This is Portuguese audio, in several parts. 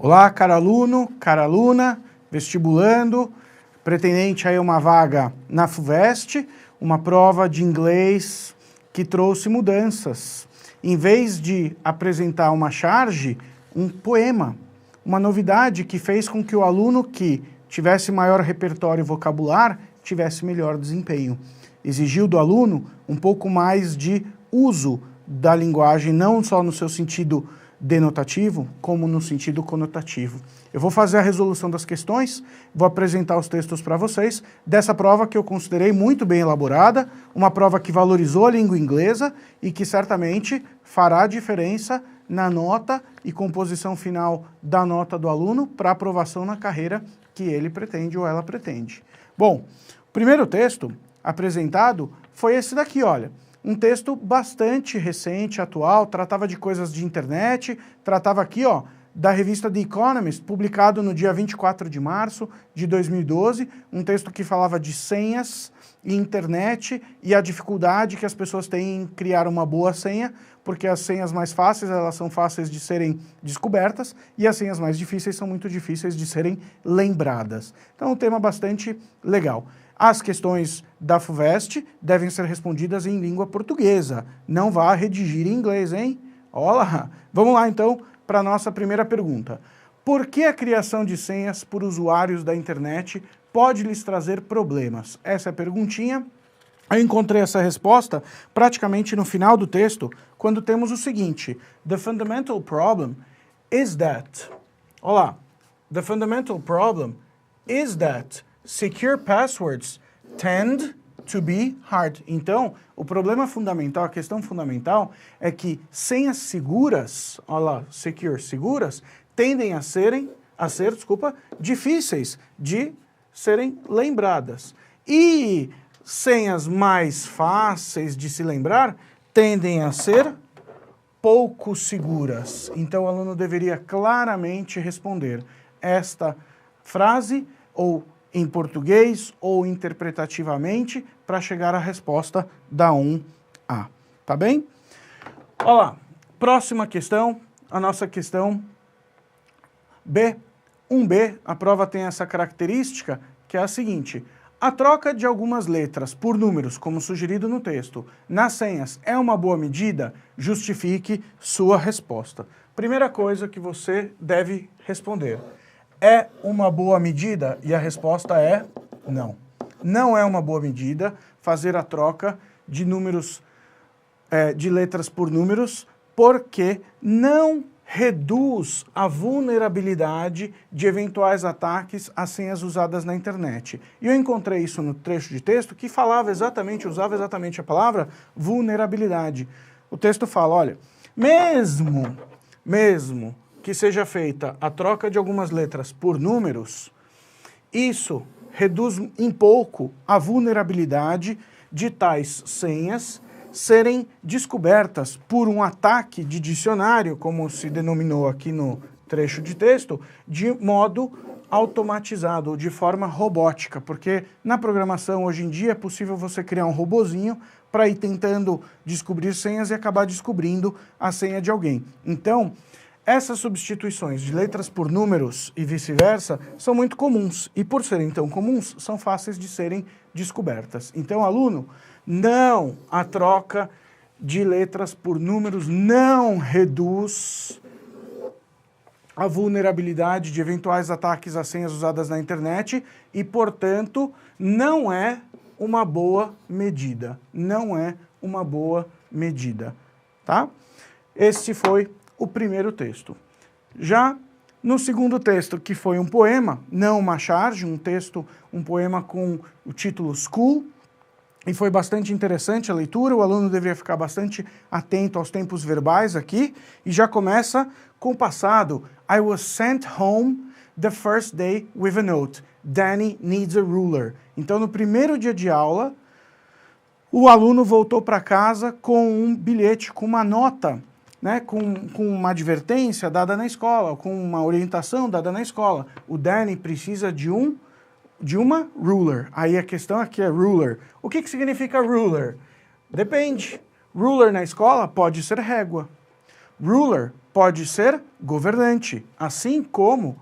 Olá, caro aluno, cara aluna, vestibulando, pretendente aí uma vaga na FUVEST, uma prova de inglês que trouxe mudanças. Em vez de apresentar uma charge, um poema, uma novidade que fez com que o aluno que tivesse maior repertório vocabular tivesse melhor desempenho. Exigiu do aluno um pouco mais de uso da linguagem, não só no seu sentido denotativo, como no sentido conotativo. Eu vou fazer a resolução das questões, vou apresentar os textos para vocês, dessa prova que eu considerei muito bem elaborada, uma prova que valorizou a língua inglesa e que certamente fará diferença na nota e composição final da nota do aluno para aprovação na carreira que ele pretende ou ela pretende. Bom, o primeiro texto apresentado foi esse daqui, olha. Um texto bastante recente, atual, tratava de coisas de internet, tratava aqui, ó, da revista The Economist, publicado no dia 24 de março de 2012, um texto que falava de senhas e internet e a dificuldade que as pessoas têm em criar uma boa senha, porque as senhas mais fáceis, elas são fáceis de serem descobertas e as senhas mais difíceis são muito difíceis de serem lembradas. Então, um tema bastante legal. As questões da FUVEST devem ser respondidas em língua portuguesa. Não vá redigir em inglês, hein? Olá! Vamos lá, então, para a nossa primeira pergunta. Por que a criação de senhas por usuários da internet pode lhes trazer problemas? Essa é a perguntinha. Eu encontrei essa resposta praticamente no final do texto, quando temos o seguinte: The fundamental problem is that... Olá! The fundamental problem is that secure passwords tend to be hard. Então, o problema fundamental, a questão fundamental é que senhas seguras, olha lá, secure, seguras, tendem a ser, difíceis de serem lembradas. E senhas mais fáceis de se lembrar tendem a ser pouco seguras. Então, o aluno deveria claramente responder esta frase ou em português ou interpretativamente para chegar à resposta da 1A. Tá bem? Olha lá, próxima questão, a nossa questão B. 1B, a prova tem essa característica que é a seguinte: a troca de algumas letras por números, como sugerido no texto, nas senhas é uma boa medida? Justifique sua resposta. Primeira coisa que você deve responder: é uma boa medida? E a resposta é não. Não é uma boa medida fazer a troca de números, de letras por números, porque não reduz a vulnerabilidade de eventuais ataques às senhas usadas na internet. E eu encontrei isso no trecho de texto que falava exatamente, usava exatamente a palavra vulnerabilidade. O texto fala, olha, mesmo que seja feita a troca de algumas letras por números, isso reduz em pouco a vulnerabilidade de tais senhas serem descobertas por um ataque de dicionário, como se denominou aqui no trecho de texto, de modo automatizado, ou de forma robótica, porque na programação hoje em dia é possível você criar um robozinho para ir tentando descobrir senhas e acabar descobrindo a senha de alguém. Então, essas substituições de letras por números e vice-versa são muito comuns e, por serem tão comuns, são fáceis de serem descobertas. Então, aluno, não, a troca de letras por números não reduz a vulnerabilidade de eventuais ataques a senhas usadas na internet e, portanto, não é uma boa medida. Não é uma boa medida, tá? Este foi o primeiro texto. Já no segundo texto, que foi um poema, não uma charge, um poema com o título School, e foi bastante interessante a leitura, o aluno deveria ficar bastante atento aos tempos verbais aqui, e já começa com o passado. I was sent home the first day with a note. Danny needs a ruler. Então, no primeiro dia de aula, o aluno voltou para casa com um bilhete, com uma nota, né, com uma advertência dada na escola, com uma orientação dada na escola. O Danny precisa de uma ruler. Aí a questão aqui é ruler. O que significa ruler? Depende. Ruler na escola pode ser régua. Ruler pode ser governante, assim como,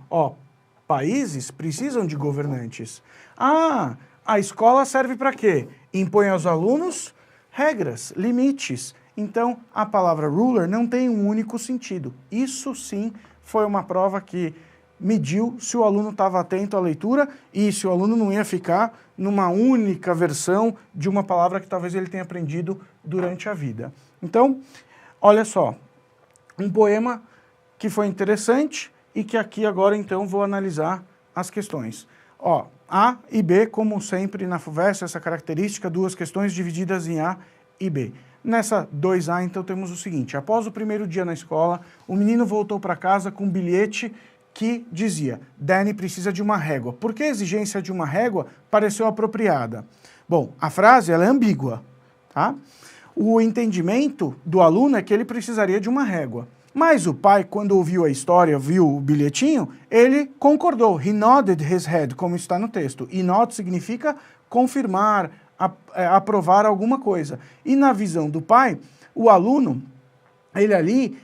países precisam de governantes. Ah, a escola serve para quê? Impõe aos alunos regras, limites. Então, a palavra ruler não tem um único sentido. Isso sim foi uma prova que mediu se o aluno estava atento à leitura e se o aluno não ia ficar numa única versão de uma palavra que talvez ele tenha aprendido durante a vida. Então, olha só, um poema que foi interessante e que aqui agora então vou analisar as questões. A e B, como sempre na FUVEST, essa característica, duas questões divididas em A e B. Nessa 2A, então, temos o seguinte: após o primeiro dia na escola, o menino voltou para casa com um bilhete que dizia: Danny precisa de uma régua. Por que a exigência de uma régua pareceu apropriada? Bom, a frase ela é ambígua, tá? O entendimento do aluno é que ele precisaria de uma régua. Mas o pai, quando ouviu a história, viu o bilhetinho, ele concordou. He nodded his head, como está no texto. E nod significa confirmar, aprovar alguma coisa. E na visão do pai, o aluno, ele ali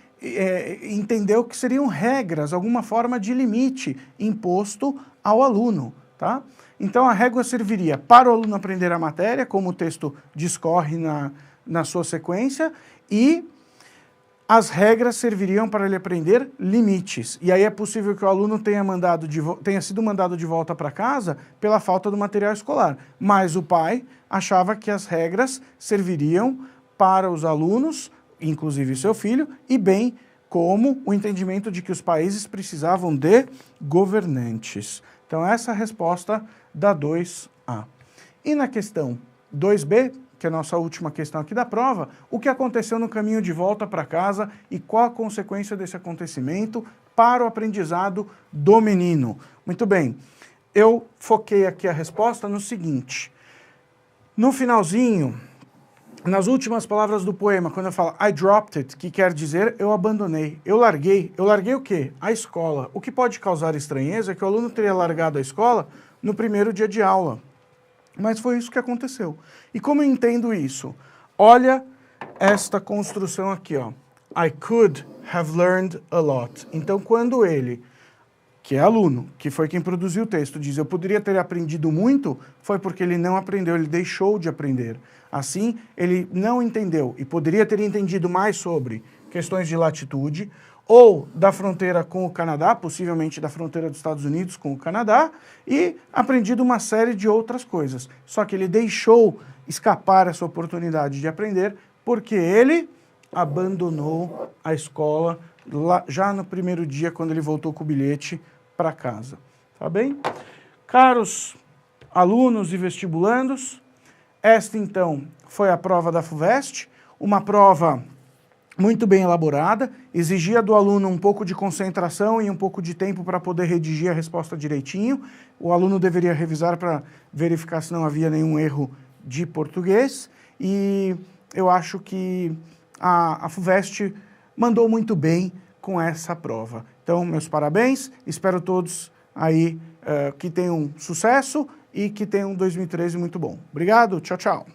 entendeu que seriam regras, alguma forma de limite imposto ao aluno, tá? Então a régua serviria para o aluno aprender a matéria, como o texto discorre na sua sequência, e as regras serviriam para ele aprender limites. E aí é possível que o aluno tenha sido mandado de volta para casa pela falta do material escolar. Mas o pai achava que as regras serviriam para os alunos, inclusive seu filho, e bem como o entendimento de que os países precisavam de governantes. Então essa é a resposta da 2A. E na questão 2B, que é a nossa última questão aqui da prova, o que aconteceu no caminho de volta para casa e qual a consequência desse acontecimento para o aprendizado do menino? Muito bem, eu foquei aqui a resposta no seguinte: no finalzinho, nas últimas palavras do poema, quando eu falo I dropped it, que quer dizer eu abandonei, eu larguei o quê? A escola. O que pode causar estranheza é que o aluno teria largado a escola no primeiro dia de aula. Mas foi isso que aconteceu. E como eu entendo isso? Olha esta construção aqui, ó. I could have learned a lot. Então, quando ele, que é aluno, que foi quem produziu o texto, diz eu poderia ter aprendido muito, foi porque ele não aprendeu, ele deixou de aprender. Assim, ele não entendeu e poderia ter entendido mais sobre questões de latitude, ou da fronteira com o Canadá, possivelmente da fronteira dos Estados Unidos com o Canadá, e aprendido uma série de outras coisas. Só que ele deixou escapar essa oportunidade de aprender porque ele abandonou a escola já no primeiro dia, quando ele voltou com o bilhete para casa. Tá bem? Caros alunos e vestibulandos, esta então foi a prova da FUVEST, uma prova muito bem elaborada, exigia do aluno um pouco de concentração e um pouco de tempo para poder redigir a resposta direitinho. O aluno deveria revisar para verificar se não havia nenhum erro de português. E eu acho que a FUVEST mandou muito bem com essa prova. Então, meus parabéns, espero todos aí que tenham sucesso e que tenham um 2013 muito bom. Obrigado, tchau, tchau.